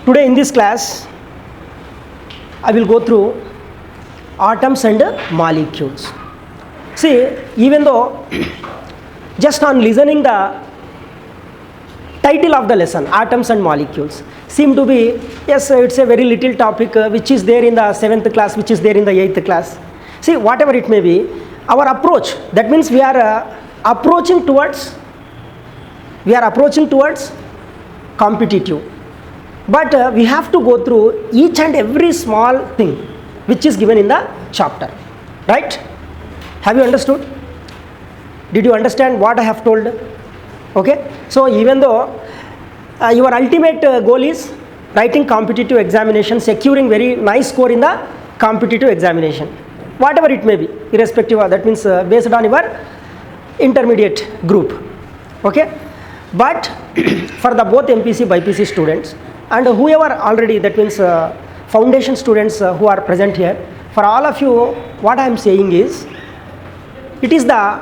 Today in this class, I will go through atoms and molecules. See, even though just on listening the title of the lesson, atoms and molecules, seem to be, yes, it's a very little topic which is there in the 7th class, which is there in the 8th class. See, whatever it may be, our approach, that means we are approaching towards competitive. But we have to go through each and every small thing which is given in the chapter, right? Have you understood? Did you understand what I have told? Okay, so even though your ultimate goal is writing competitive examination, securing very nice score in the competitive examination, whatever it may be, irrespective of that, means based on your intermediate group, okay? But for the both MPC, BPC students and whoever already, that means foundation students who are present here, for all of you, what I am saying is, it is the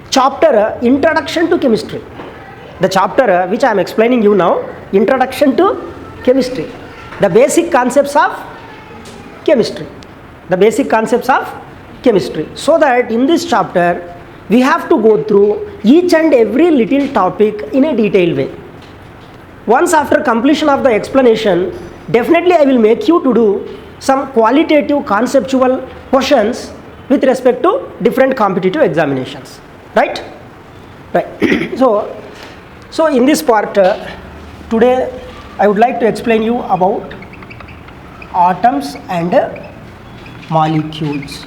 chapter Introduction to Chemistry. The chapter which I am explaining you now, Introduction to Chemistry. The basic concepts of chemistry. The basic concepts of chemistry. So that in this chapter, we have to go through each and every little topic in a detailed way. Once after completion of the explanation, definitely I will make you to do some qualitative conceptual questions with respect to different competitive examinations. Right? Right. So in this part, today I would like to explain you about atoms and molecules.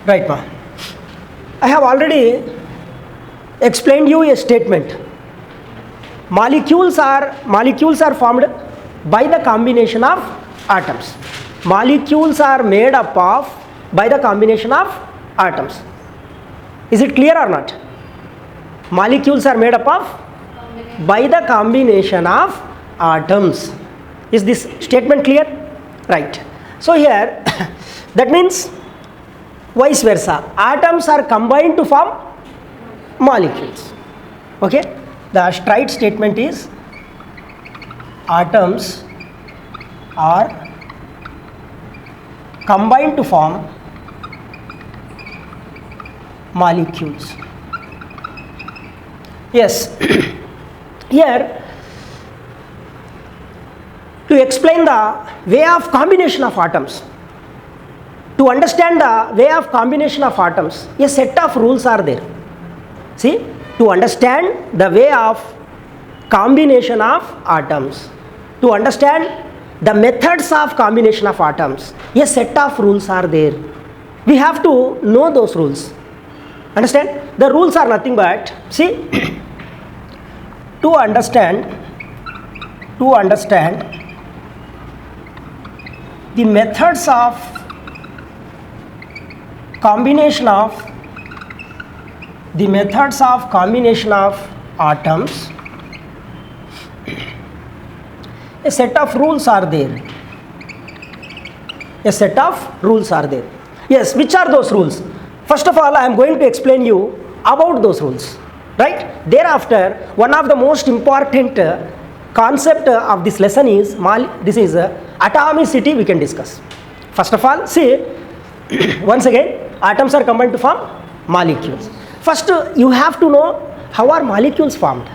Right, ma. I have already explained you a statement. Molecules are formed by the combination of atoms. Molecules are made up of by the combination of atoms. Is it clear or not? Molecules are made up of by the combination of atoms. Is this statement clear? Right. So here, that means vice versa. Atoms are combined to form molecules. Okay? The straight statement is atoms are combined to form molecules. Yes. Here, to explain the way of combination of atoms, to understand the way of combination of atoms, a set of rules are there. See, to understand the way of combination of atoms, to understand the methods of combination of atoms, a set of rules are there. We have to know those rules. Understand? The rules are nothing but, see, to understand the methods of combination of atoms, a set of rules are there. A set of rules are there. Yes, which are those rules? First of all, I am going to explain you about those rules. Right? Thereafter, one of the most important concept of this lesson is atomicity we can discuss. First of all, see, once again, atoms are combined to form molecules. First, you have to know how are molecules formed.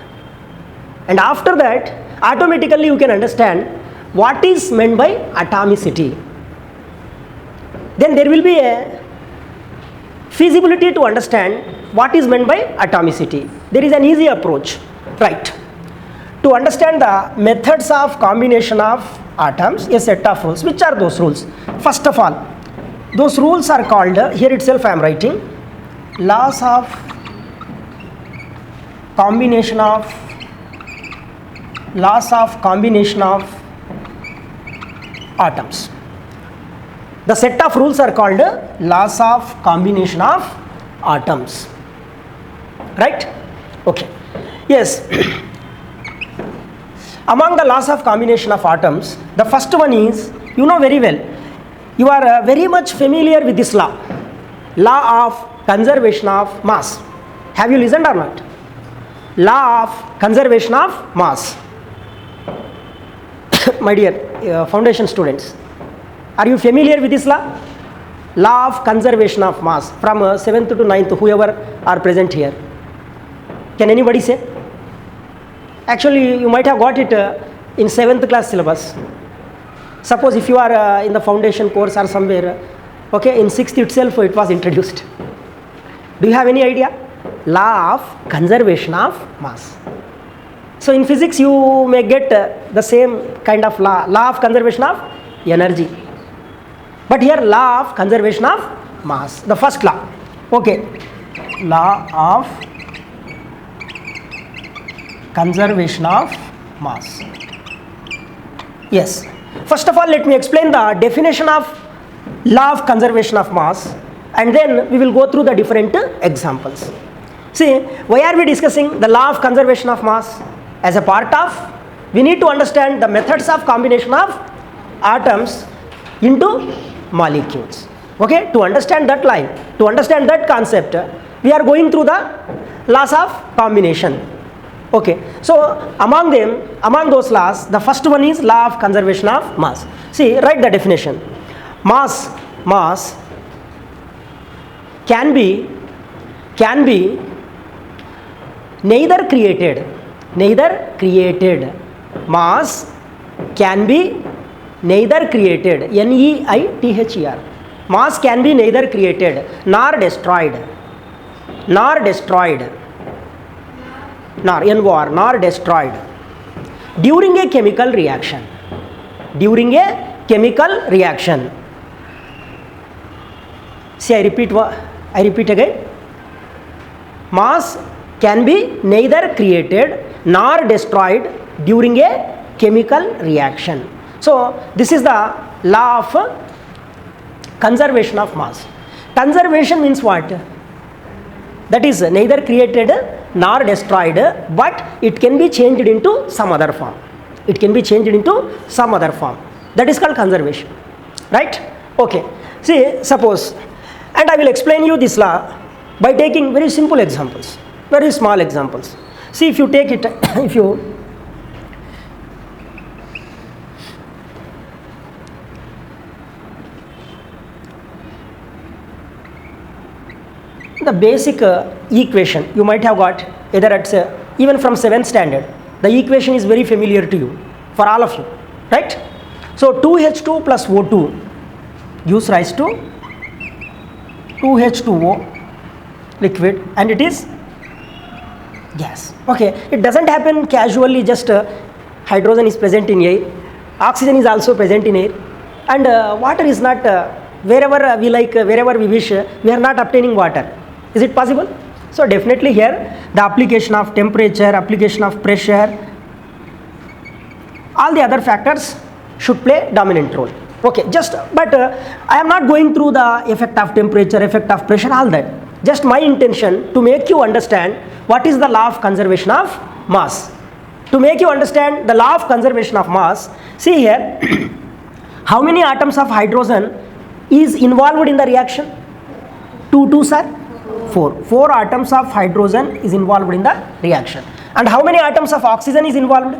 And after that, automatically you can understand what is meant by atomicity. Then there will be a feasibility to understand what is meant by atomicity. There is an easy approach. Right. To understand the methods of combination of atoms, a set of rules. Which are those rules? First of all, those rules are called, here itself I am writing, laws of combination of atoms. The set of rules are called laws of combination of atoms. Right? Okay. Yes. Among the laws of combination of atoms, the first one is, you know very well, you are very much familiar with this law of conservation of mass. Have you listened or not? law of conservation of mass. My dear foundation students, are you familiar with this law? Law of conservation of mass from 7th to 9th, whoever are present here. Can anybody say? Actually, you might have got it in 7th class syllabus. Suppose if you are in the foundation course or somewhere, okay, in 6th itself it was introduced. Do you have any idea? Law of conservation of mass. So in physics you may get the same kind of law of conservation of energy. But here law of conservation of mass, the first law. Okay, law of conservation of mass. Yes. First of all, let me explain the definition of law of conservation of mass, and then we will go through the different examples. See, why are we discussing the law of conservation of mass? As a part of, we need to understand the methods of combination of atoms into molecules. Okay, to understand that line, to understand that concept, we are going through the laws of combination. Okay, so among those laws, the first one is law of conservation of mass. See, write the definition. Mass can be neither created. Mass can be neither created. NEITHER. Mass can be neither created nor destroyed. Nor destroyed during a chemical reaction. See, I repeat again. Mass can be neither created nor destroyed during a chemical reaction. So this is the law of conservation of mass. Conservation means what? That is neither created nor destroyed, but it can be changed into some other form. That is called conservation. Right? Okay. See, suppose, and I will explain you this law by taking very simple examples, very small examples. See, if you take it, the basic equation you might have got either at even from 7th standard. The equation is very familiar to you, for all of you, right? So 2H2 plus O2 gives rise to 2H2O liquid, and it is gas. Okay, it doesn't happen casually, just hydrogen is present in air, oxygen is also present in air, and water is not wherever we like, wherever we wish, we are not obtaining water. Is it possible? So definitely here the application of temperature, application of pressure, all the other factors should play dominant role. Okay, but I am not going through the effect of temperature, effect of pressure, all that. Just my intention to make you understand what is the law of conservation of mass. To make you understand the law of conservation of mass, see here, how many atoms of hydrogen is involved in the reaction? 2 2s are 4. 4 atoms of hydrogen is involved in the reaction. And how many atoms of oxygen is involved?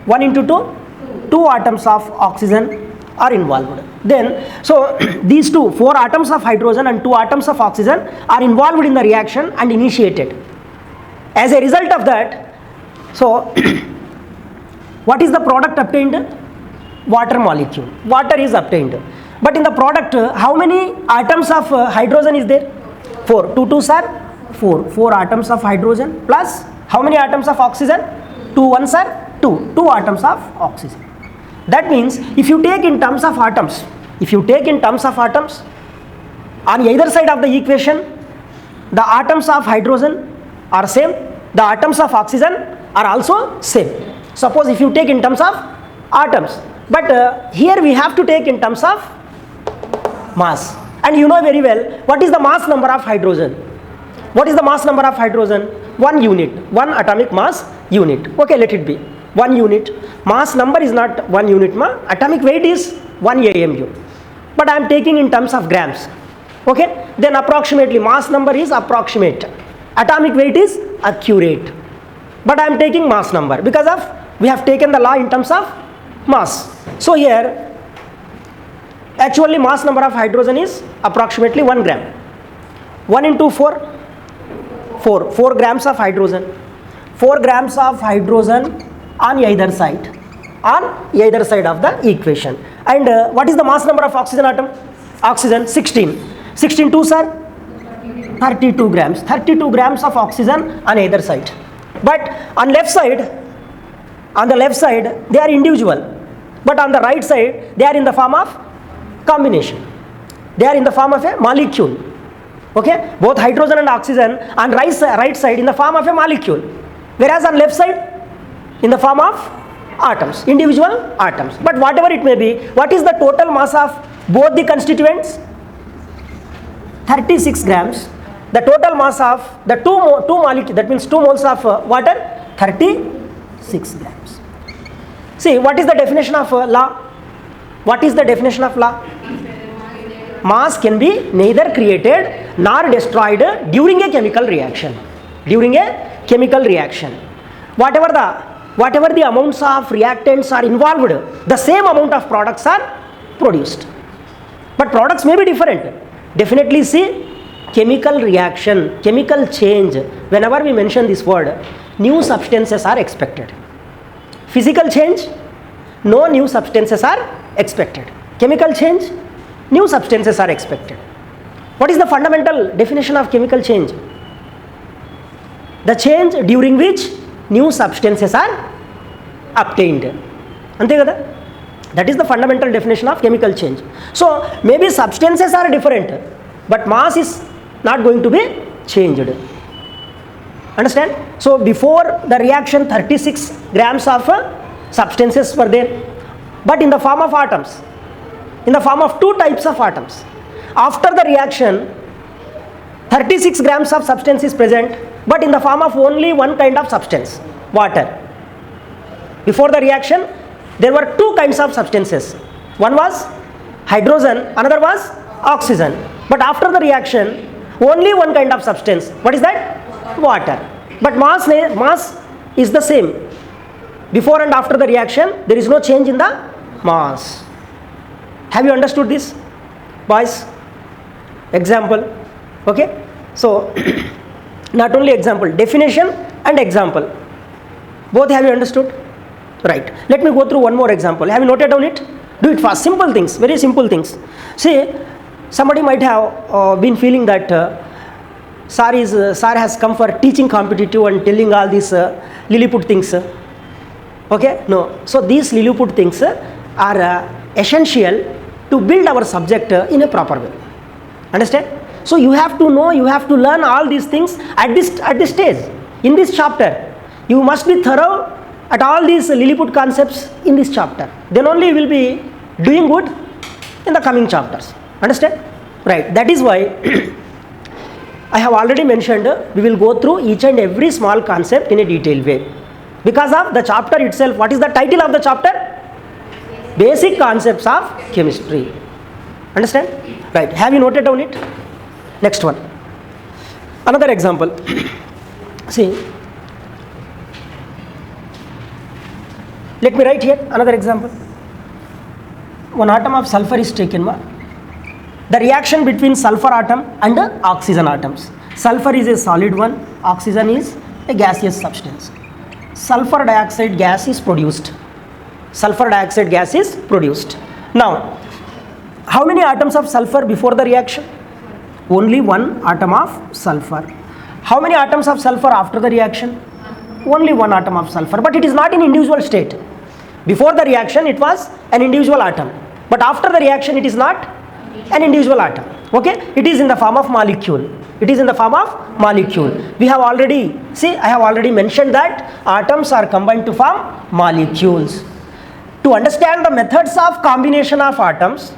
1 into 2, 2 atoms of oxygen are involved. Then, so these 4 atoms of hydrogen and 2 atoms of oxygen are involved in the reaction and initiated. As a result of that, so what is the product obtained? Water molecule. Water is obtained. But in the product, how many atoms of hydrogen is there? 4. 2 2s are 4. 4 atoms of hydrogen plus how many atoms of oxygen? 2 1s are 2. 2 atoms of oxygen. That means if you take in terms of atoms, on either side of the equation, the atoms of hydrogen are same, the atoms of oxygen are also same. Suppose if you take in terms of atoms, but here we have to take in terms of mass. And you know very well what is the mass number of hydrogen. What is the mass number of hydrogen? 1 unit, 1 atomic mass unit. Okay, let it be 1 unit. Mass number is not 1 unit, atomic weight is 1 AMU. But I am taking in terms of grams. Okay, then approximately mass number is approximate, atomic weight is accurate. but I am taking mass number because of we have taken the law in terms of mass. So here actually mass number of hydrogen is approximately 1 gram. 1 into 4, 4 grams of hydrogen. 4 grams of hydrogen on either side of the equation. And what is the mass number of oxygen atom? Oxygen 16. 16 2s are 32 grams. 32 grams of oxygen on either side. But on the left side they are individual, but on the right side they are in the form of combination. They are in the form of a molecule. Okay, both hydrogen and oxygen on right side in the form of a molecule, whereas on left side in the form of atoms, individual atoms. But whatever it may be, what is the total mass of both the constituents? 36 grams. The total mass of the two molecules, that means 2 moles of water, 36 grams. See, what is the definition of law? What is the definition of law? Mass can be neither created nor destroyed during a chemical reaction. During a chemical reaction, whatever the amounts of reactants are involved, the same amount of products are produced. But products may be different. Definitely see, chemical reaction, chemical change, whenever we mention this word, new substances are expected. Physical change, no new substances are expected. Chemical change, new substances are expected. What is the fundamental definition of chemical change? The change during which new substances are obtained. Ante kada? That is the fundamental definition of chemical change. So maybe substances are different, but mass is not going to be changed. Understand? So before the reaction 36 grams of substances were there, but in the form of atoms, in the form of 2 types of atoms. After the reaction 36 grams of substance is present, but in the form of only one kind of substance, water. Before the reaction there were 2 kinds of substances. One was hydrogen, another was oxygen. But after the reaction only one kind of substance. What is that? Water. But mass is the same. Before and after the reaction there is no change in the mass. Have you understood this, boys? Example. Okay, so not only example, definition and example, both have you understood? Right, let me go through one more example. Have you noted down it? Do it fast. Simple things, very simple things. See, somebody might have been feeling that sir has come for teaching competitive and telling all these Lilliput things. Okay, no. So these Lilliput things are essential to build our subject in a proper way. Understand? So you have to know, you have to learn all these things at this stage. In this chapter, you must be thorough at all these Lilliput concepts in this chapter. Then only you will be doing good in the coming chapters. Understand? Right. That is why I have already mentioned we will go through each and every small concept in a detailed way. Because of the chapter itself, what is the title of the chapter? Basic Concepts of Chemistry. Understand? Right. Have you noted down it? Next one. Another example. See, let me write here another example. One atom of sulfur is taken. The reaction between sulfur atom and oxygen atoms. Sulfur is a solid one, oxygen is a gaseous substance. Sulfur dioxide gas is produced. Sulfur dioxide gas is produced. Now, how many atoms of sulfur before the reaction? Only one atom of sulfur. How many atoms of sulfur after the reaction? Only one atom of sulfur, but it is not in individual state. Before the reaction it was an individual atom, but after the reaction it is not an individual atom. Okay, it is in the form of molecule. It is in the form of molecule. We have already, see, I have already mentioned that atoms are combined to form molecules. To understand the methods of combination of atoms,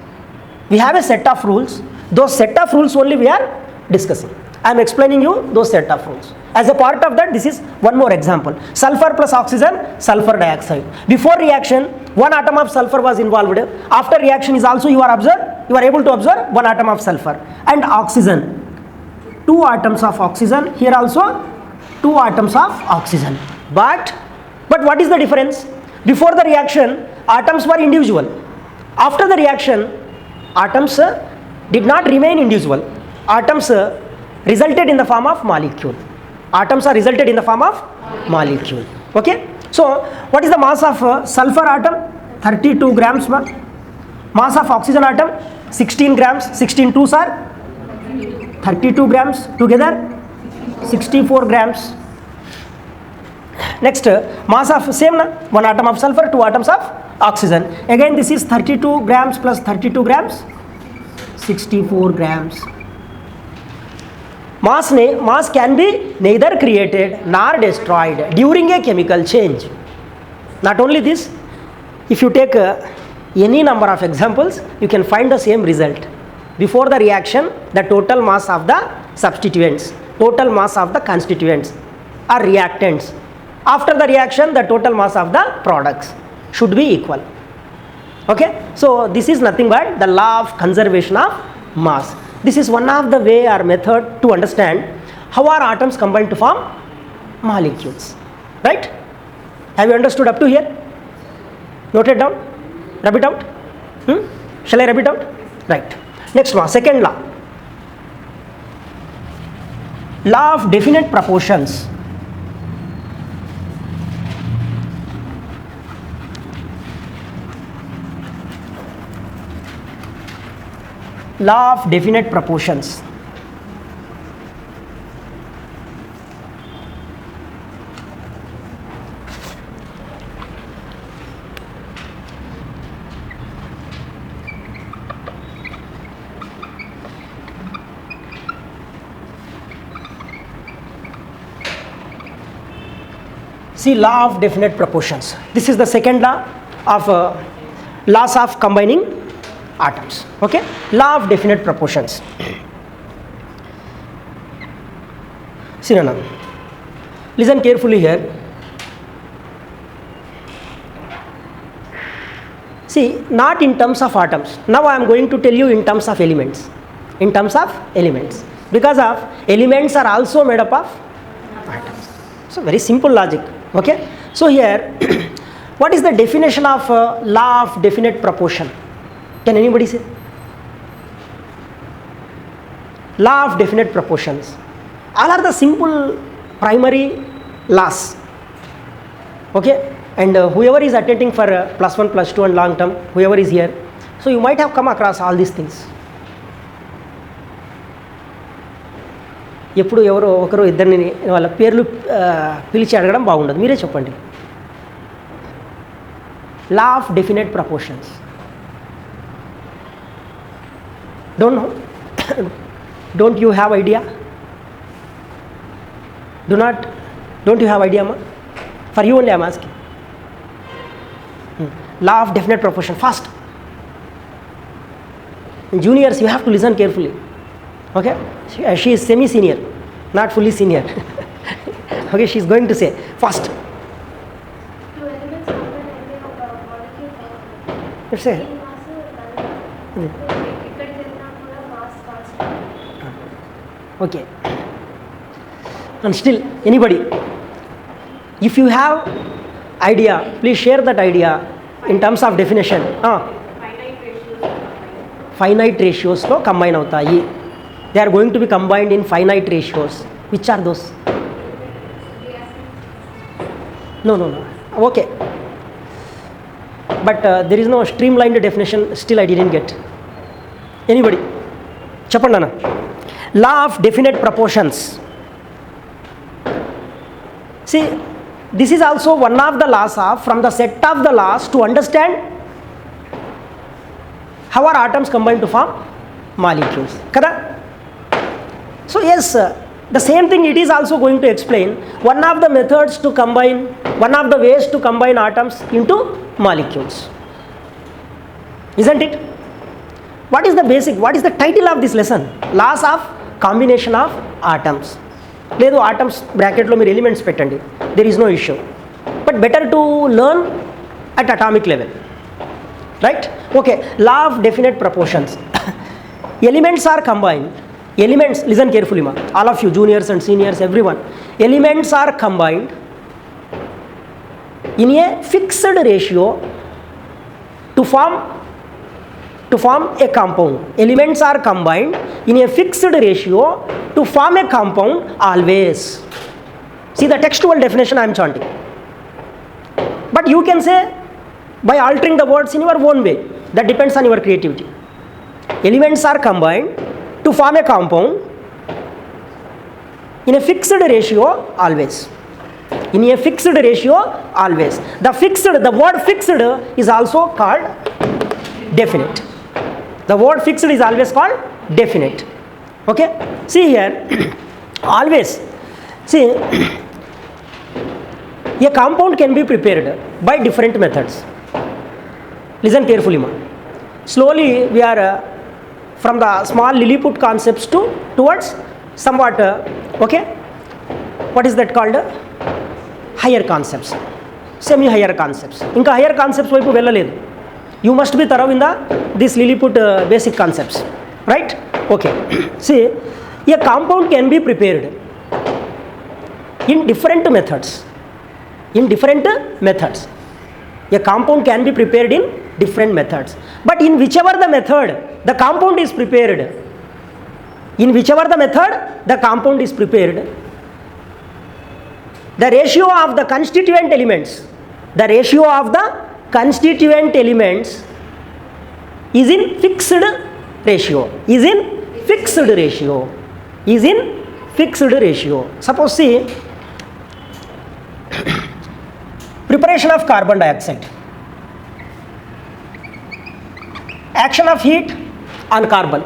we have a set of rules. Those set of rules only we are discussing. I am explaining you those set of rules. As a part of that, this is one more example. Sulfur plus oxygen, sulfur dioxide. Before reaction, one atom of sulfur was involved. After reaction is also you are able to observe one atom of sulfur. And oxygen, 2 atoms of oxygen. Here also 2 atoms of oxygen. But what is the difference? Before the reaction, atoms were individual. After the reaction, atoms did not remain individual. Atoms resulted in the form of molecule. Atoms are resulted in the form of molecule. Okay. So what is the mass of sulfur atom? 32 grams. Mass of oxygen atom 16 grams. 16 2s are 32 grams. Together 64 grams. Next, mass of same one atom of sulfur, 2 atoms of oxygen. Again this is 32 grams plus 32 grams, 64 grams. Mass can be neither created nor destroyed during a chemical change. Not only this, if you take any number of examples, you can find the same result. Before the reaction, the total mass of the substituents, total mass of the constituents or reactants. After the reaction, the total mass of the products should be equal. Okay, so this is nothing but the law of conservation of mass. This is one of the way or method to understand how are atoms combined to form molecules. Right? Have you understood up to here? Note it down. Rub it out. Shall I rub it out? Right. Next one, second law. Law of definite proportions. Law of definite proportions. See, law of definite proportions. This is the second law of laws of combining atoms. Okay, law of definite proportions. See, Nana, listen carefully here. See, not in terms of atoms. Now I am going to tell you in terms of elements. In terms of elements, because of elements are also made up of atoms. So very simple logic. Okay, so here what is the definition of law of definite proportion? Can anybody say? Law of definite proportions. All are the simple primary laws. Okay, and whoever is attending for +1 +2 and long term, whoever is here, so you might have come across all these things. ఎప్పుడు ఎవరో ఒకరు ఇద్దరిని వాళ్ళ పేర్లు పిలిచి అడగడం బాగుండదు, మీరే చెప్పండి. Law of definite proportions. Don't know? Don't you have idea? Don't you have idea అమ్మా? For you only I'm asking. Law of definite proportion. Fast. Juniors, you have to listen carefully. Okay, she is semi senior, not fully senior. Okay, she is going to say fast. Let's say okay, and still anybody, if you have idea, please share that idea in terms of definition. Finite ratios lo combine avutayi. They are going to be combined in finite ratios. Which are those? No. Okay, but there is no streamlined definition. Still I didn't get. Anybody? Cheppandi nana. Law of definite proportions. See, this is also one of the laws from the set of the laws to understand how are atoms combined to form molecules. Kada? So yes, the same thing it is also going to explain one of the methods to combine, one of the ways to combine atoms into molecules. Isn't it? What is the basic, what is the title of this lesson? Laws of combination of atoms. లేదు atoms బ్రాకెట్లో మీరు elements పెట్టండి, there is no issue, but better to learn at atomic level, right? Okay, law of definite proportions. Elements are combined. Elements, listen carefully మా, all of you juniors and seniors, every one. Elements are combined in a fixed ratio to form a compound. Elements are combined in a fixed ratio to form a compound always. See the textual definition I am chanting. But you can say by altering the words in your own way. That depends on your creativity. Elements are combined to form a compound in a fixed ratio always. In a fixed ratio always. The word fixed is also called definite. The word fixed is always called definite. Okay? See here, always. See, a compound can be prepared by different methods. Listen carefully, ma. Slowly we are from the small Lilliput concepts towards somewhat, okay? What is that called? Higher concepts. Semi-higher concepts. Inka higher concepts వైపు వెళ్ళలేదు. You must be thorough in this Lilliput basic concepts. Right? Okay. See, a compound can be prepared in different methods. In different methods. A compound can be prepared in different methods. But in whichever the method the compound is prepared, the ratio of the constituent elements is in fixed ratio. Suppose see, preparation of carbon dioxide, action of heat on carbon.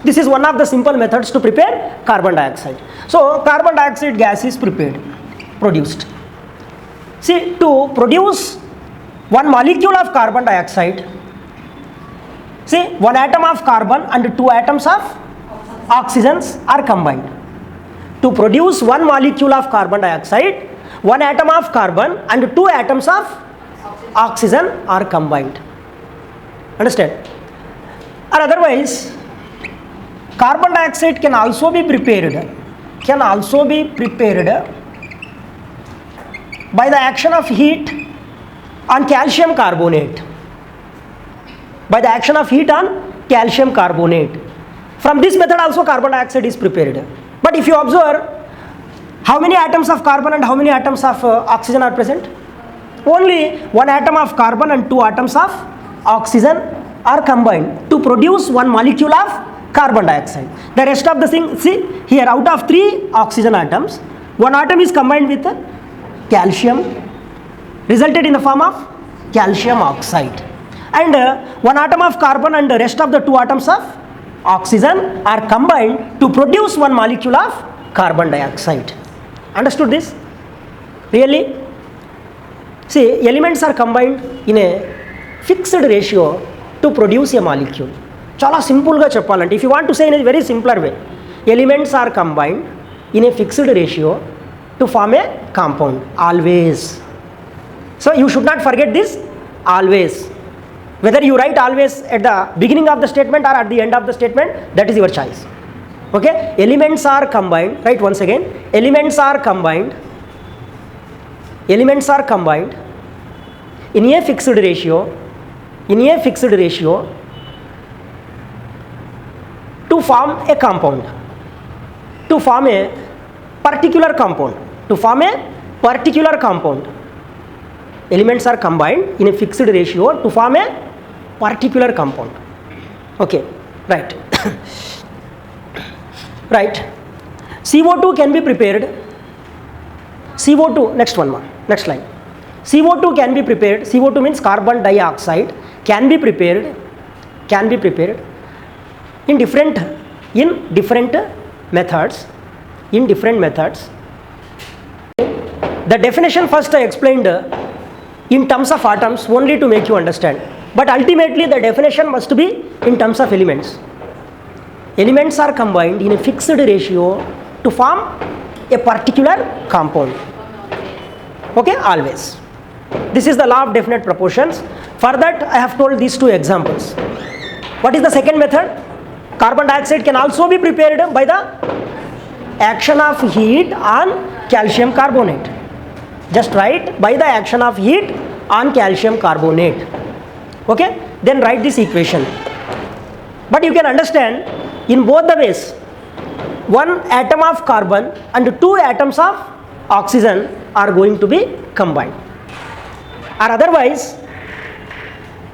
This is one of the simple methods to prepare carbon dioxide. So carbon dioxide gas is produced. See, to produce one molecule of carbon dioxide, see, one atom of carbon and two atoms of oxygens are combined. To produce one molecule of carbon dioxide, one atom of carbon and two atoms of oxygen are combined. Understand? Or otherwise, carbon dioxide can also be prepared by the action of heat on calcium carbonate. From this method also carbon dioxide is prepared. But if you observe, how many atoms of carbon and how many atoms of oxygen are present? Only one atom of carbon and two atoms of oxygen are combined to produce one molecule of carbon dioxide. The rest of the thing, see here, out of three oxygen atoms, one atom is combined with calcium, resulted in the form of calcium oxide, and one atom of carbon and the rest of the two atoms of oxygen are combined to produce one molecule of carbon dioxide. Understood this? Really? See, elements are combined in a fixed ratio to produce a molecule. Chala simple ga cheppalante, if you want to say in a very simpler way, elements are combined in a fixed ratio to form a compound always. So you should not forget this always. Whether you write always at the beginning of the statement or at the end of the statement, that is your choice. Okay? Elements are combined, write once again, elements are combined in a fixed ratio to form a compound, to form a particular compound. Elements are combined in a fixed ratio to form a particular compound. Okay, right. Right. CO2 can be prepared. CO2, next one, next line. CO2 can be prepared. CO2 means carbon dioxide can be prepared in different methods. The definition first I explained in terms of atoms only to make you understand, but ultimately the definition must be in terms of elements. Elements are combined in a fixed ratio to form a particular compound. Okay, always. This is the law of definite proportions. For that I have told these two examples. What is the second method? Carbon dioxide can also be prepared by the action of heat on calcium carbonate. Just write by the action of heat on calcium carbonate. Okay, then write this equation. But you can understand in both the ways, one atom of carbon and two atoms of oxygen are going to be combined, or otherwise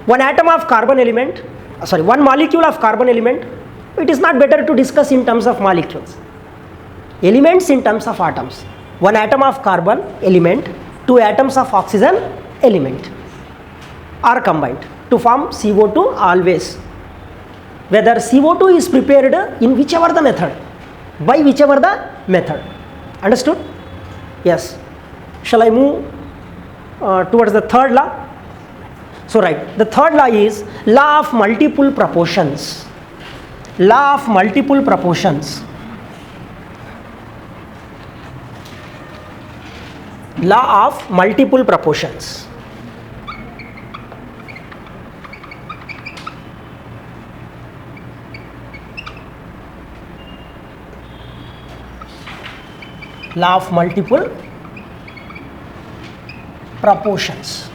one atom of carbon element, one molecule of carbon element, it is not better to discuss in terms of molecules, elements in terms of atoms. One atom of carbon element, two atoms of oxygen element are combined to form CO2 always, whether CO2 is prepared in whichever the method, by whichever the method. Understood? Yes. Shall I move towards the third law? So right, the third law is law of multiple proportions. Law of multiple proportions. Law of multiple proportions. Law of multiple proportions.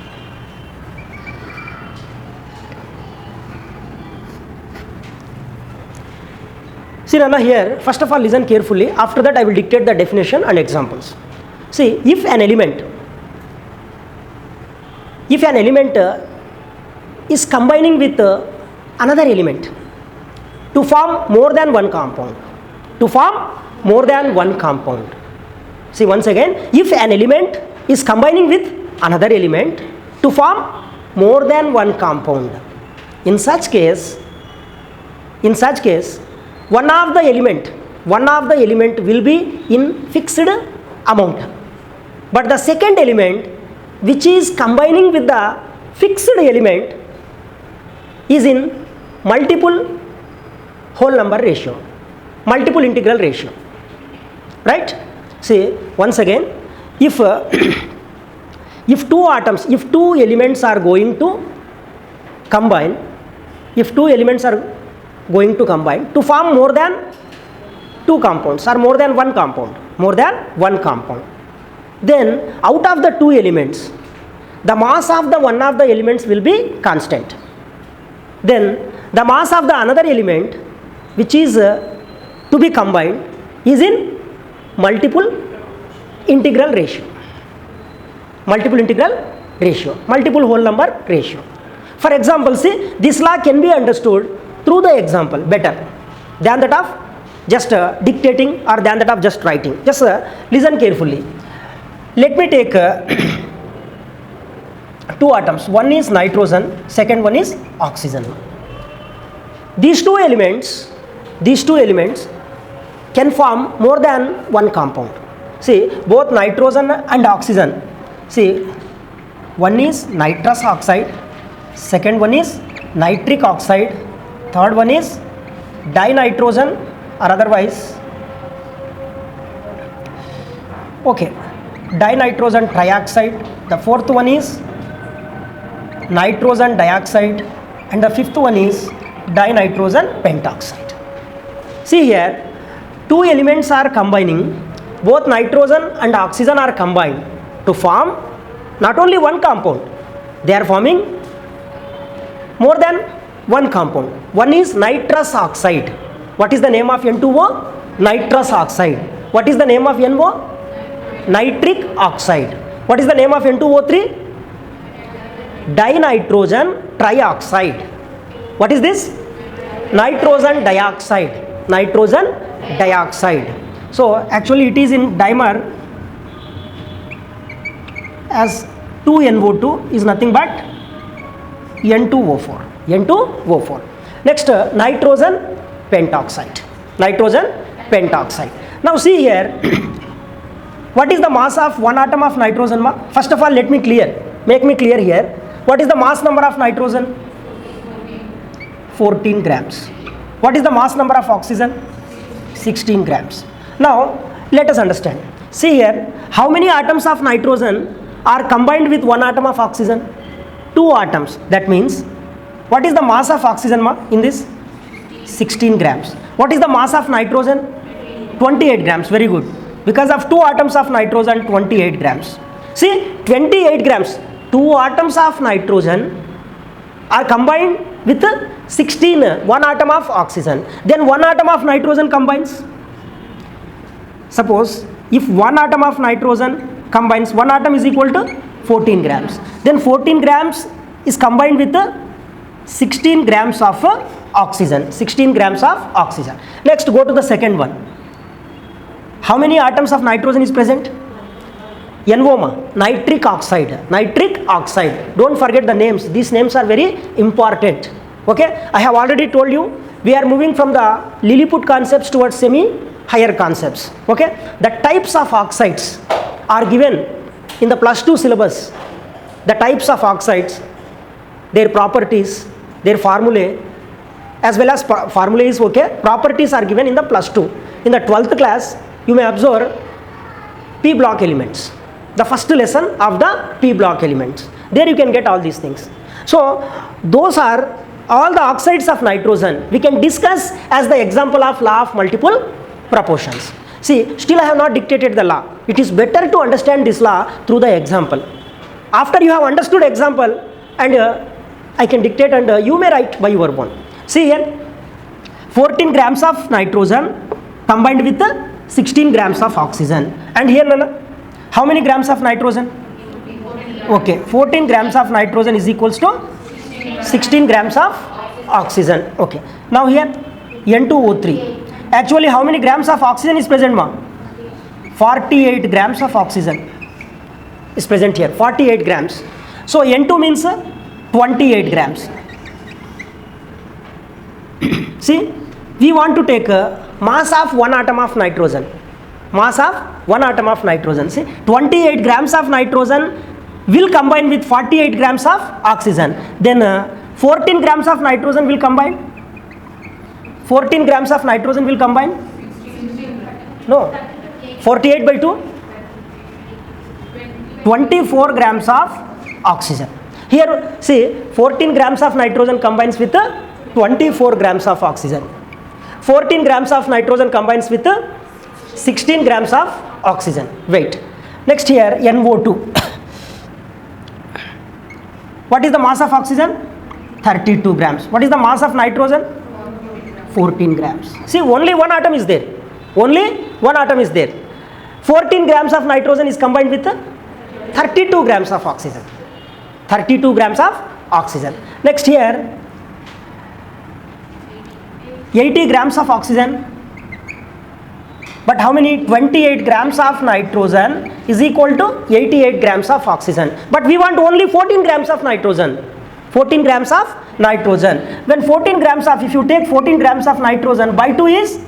See Nana, here first of all listen carefully, after that I will dictate the definition and examples. See, if an element is combining with another element to form more than one compound, see once again, if an element is combining with another element to form more than one compound, in such case one of the element will be in fixed amount, but the second element which is combining with the fixed element is in multiple whole number ratio, multiple integral ratio, right? See once again, if two elements are going to combine, to form more than two compounds or more than one compound, then out of the two elements, the mass of the one of the elements will be constant. Then the mass of the another element which is to be combined is in multiple integral ratio, multiple whole number ratio. For example, see, this law can be understood through the example better than that of just dictating or than that of just writing. Just listen carefully. Let me take two atoms. One is nitrogen, second one is oxygen. These two elements can form more than one compound. See, both nitrogen and oxygen. See, one is nitrous oxide, second one is nitric oxide, third one is dinitrogen or otherwise dinitrogen trioxide, the fourth one is nitrogen dioxide, and the fifth one is dinitrogen pentoxide. See here, two elements are combining, both nitrogen and oxygen are combined to form not only one compound, they are forming more than one compound. One is nitrous oxide. What is the name of N2O? Nitrous oxide. What is the name of NO? Nitric oxide. What is the name of N2O3? Dinitrogen trioxide. What is this? Nitrogen dioxide. So actually it is in dimer as 2NO2 is nothing but N2O4. Next, nitrogen pentoxide. Now see here, what is the mass of one atom of nitrogen? First of all, make me clear here. What is the mass number of nitrogen? 14 grams. What is the mass number of oxygen? 16 grams. Now let us understand. See here, how many atoms of nitrogen are combined with one atom of oxygen? 2 atoms. That means, what is the mass of oxygen in this? 16 grams. What is the mass of nitrogen? 28 grams. Very good. Because of 2 atoms of nitrogen, 28 grams. See, 28 grams. 2 atoms of nitrogen are combined with 16, 1 atom of oxygen. Then 1 atom of nitrogen combines. Suppose if 1 atom of nitrogen combines, 1 atom is equal to 14 grams. Then 14 grams is combined with 16 grams of oxygen. 16 grams of oxygen. Next, go to the second one. How many atoms of nitrogen is present? NO, nitric oxide. Nitric oxide. Don't forget the names. These names are very important. Okay, I have already told you we are moving from the Lilliput concepts towards semi-higher concepts. Okay, the types of oxides are given in the +2 syllabus. The types of oxides, their properties, their formulae, as well as formulae is okay. Properties are given in the +2. In the 12th class, you may observe P block elements. The first lesson of the P block elements. There you can get all these things. So those are all the oxides of nitrogen we can discuss as the example of law of multiple proportions. See, still I have not dictated the law. It is better to understand this law through the example. After you have understood example, and I can dictate, and you may write by your own. See here, 14 grams of nitrogen combined with 16 grams of oxygen. And here, Nana, how many grams of nitrogen? Okay, 14 grams of nitrogen is equals to 16 grams of oxygen. Okay, now here N2O3. Actually, how many grams of oxygen is present, ma? 48 grams of oxygen is present here. 48 grams. So N2 means 28 grams. See, we want to take a mass of 1 atom of nitrogen. Mass of 1 atom of nitrogen. See, 28 grams of nitrogen will combine with 48 grams of oxygen. Then 14 grams of nitrogen will combine. 14 grams of nitrogen will combine. No, 48 by 2. 24 grams of oxygen. Here, see, 14 grams of nitrogen combines with 24 grams of oxygen. 14 grams of nitrogen combines with 16 grams of oxygen. Wait. Next here, NO2. What is the mass of oxygen? 32 grams. What is the mass of nitrogen? 14 grams. See, only one atom is there. Only one atom is there. 14 grams of nitrogen is combined with 32 grams of oxygen. 32 grams of oxygen. Next here, 80 grams of oxygen. But how many? 28 grams of nitrogen is equal to 88 grams of oxygen. But we want only 14 grams of nitrogen. 14 grams of nitrogen. When 14 grams of, if you take 14 grams of nitrogen by 2 is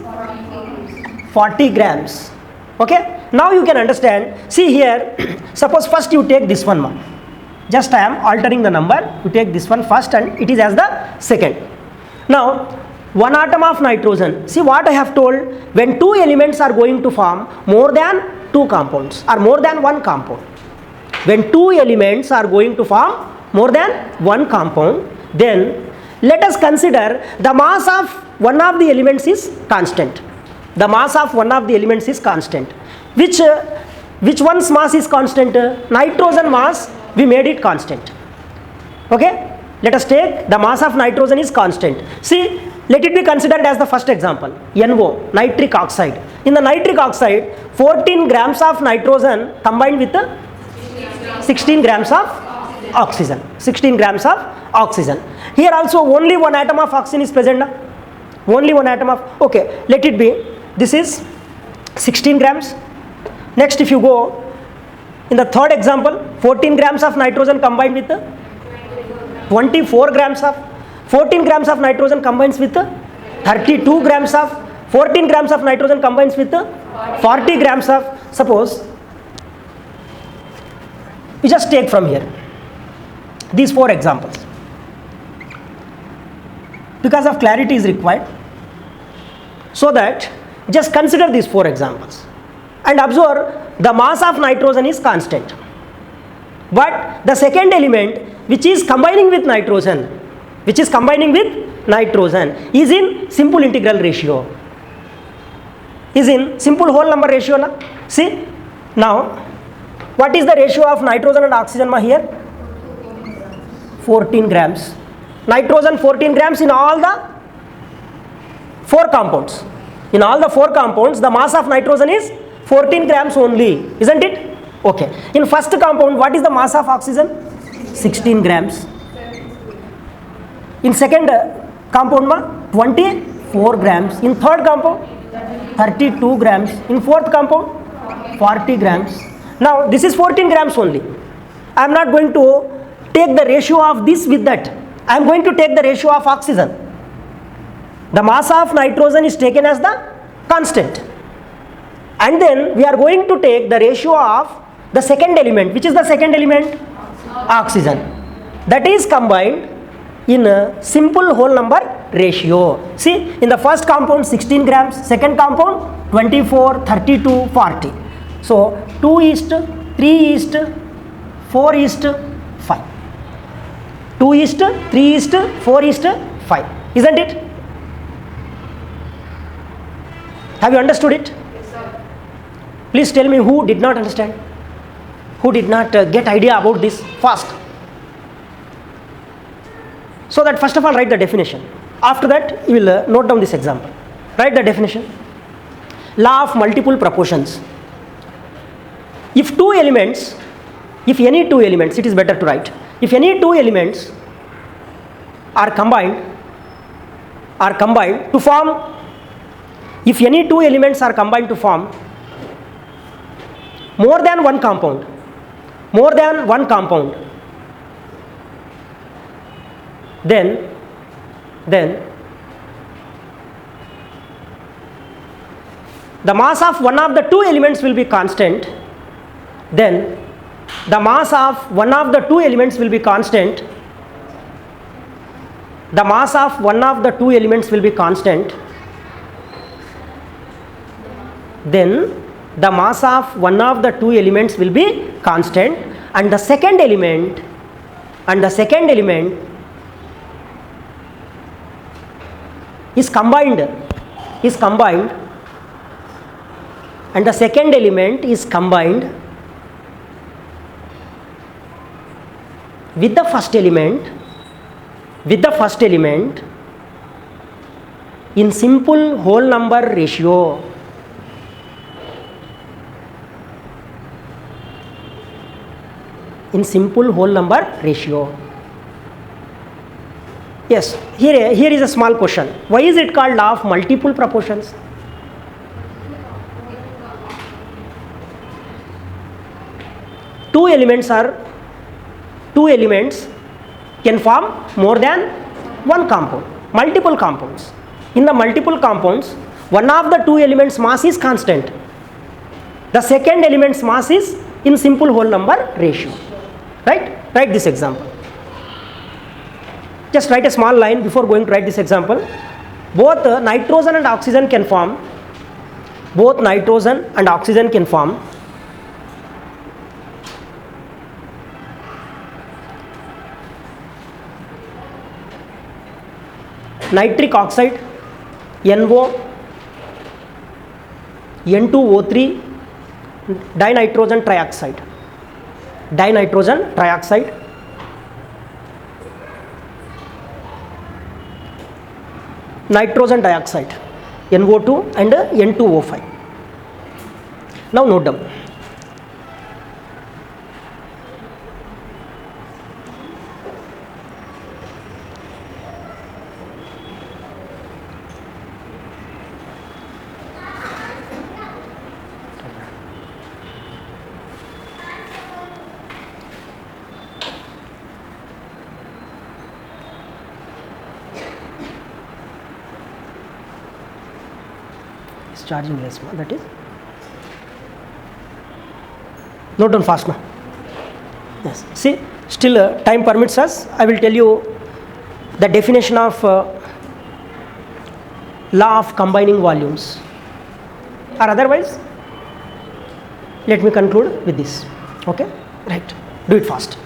40 grams. Okay? Now you can understand. See here, suppose first you take this one. Just I am altering the number. You take this one first and it is as the second. Now, 1 atom of nitrogen. See what I have told, when 2 elements are going to form more than 2 compounds or more than 1 compound. When 2 elements are going to form more than 1 compound, then let us consider the mass of one of the elements is constant. The mass of one of the elements is constant. Which one's mass is constant? Nitrogen mass, we made it constant. Okay? Let us take the mass of nitrogen is constant. See, let it be considered as the first example, NO, nitric oxide. In the nitric oxide, 14 grams of nitrogen combined with 16 grams of oxygen. 16 grams of oxygen. Here also only 1 atom of oxygen is present. Only 1 atom of, okay, let it be. This is 16 grams. Next, if you go in the third example, 14 grams of nitrogen combined with 24 grams of 14 grams of nitrogen combines with 32 grams of 14 grams of nitrogen combines with 40 grams of, suppose we just take from here these 4 examples because of clarity is required, so that just consider these 4 examples and observe the mass of nitrogen is constant, but the second element which is combining with nitrogen is in simple integral ratio, is in simple whole number ratio. Na? See, now What is the ratio of nitrogen and oxygen ma here? 14 grams. Nitrogen 14 grams in all the 4 compounds. In all the 4 compounds, the mass of nitrogen is 14 grams only, isn't it? Okay. In first compound, what is the mass of oxygen? 16 grams. In second compound ma 24 grams. In third compound 32 grams. In fourth compound 40 grams. Now this is 14 grams only. I am not going to take the ratio of this with that. I am going to take the ratio of oxygen. The mass of nitrogen is taken as the constant. And then we are going to take the ratio of the second element. Which is the second element? Oxygen. That is combined in a simple whole number ratio. See, in the first compound 16 grams, second compound 24, 32, 40. So 2:3:4:5. 2:3:4:5. Isn't it? Have you understood it? Yes, sir. Please tell me who did not understand, who did not get idea about this fast. So that first of all write the definition. After that you will note down this example. Write the definition. Law of multiple proportions. If two elements, if any two elements, it is better to write. If any two elements are combined to form, if any two elements are combined to form more than one compound, then the mass of one of the two elements will be constant. Then the mass of one of the two elements will be constant. The mass of one of the two elements will be constant. Then the mass of one of the two elements will be constant, and the second element is combined, and the second element is combined with the first element in simple whole number ratio. In simple whole number ratio. Yes, here is a small question. Why is it called law of multiple proportions? Two elements can form more than one compound, multiple compounds. In the multiple compounds, one of the two elements mass is constant. The second element's mass is in simple whole number ratio. Right? Write this example. Just write a small line before going to write this example. Both nitrogen and oxygen can form. Nitric oxide, NO, N2O3, dinitrogen trioxide. Nitrogen dioxide, NO2 and N2O5. Now note down. Charging less, that is. Note down fast now. Yes. See, still time permits us. I will tell you the definition of law of combining volumes. Or otherwise, let me conclude with this. Okay? Right. Do it fast.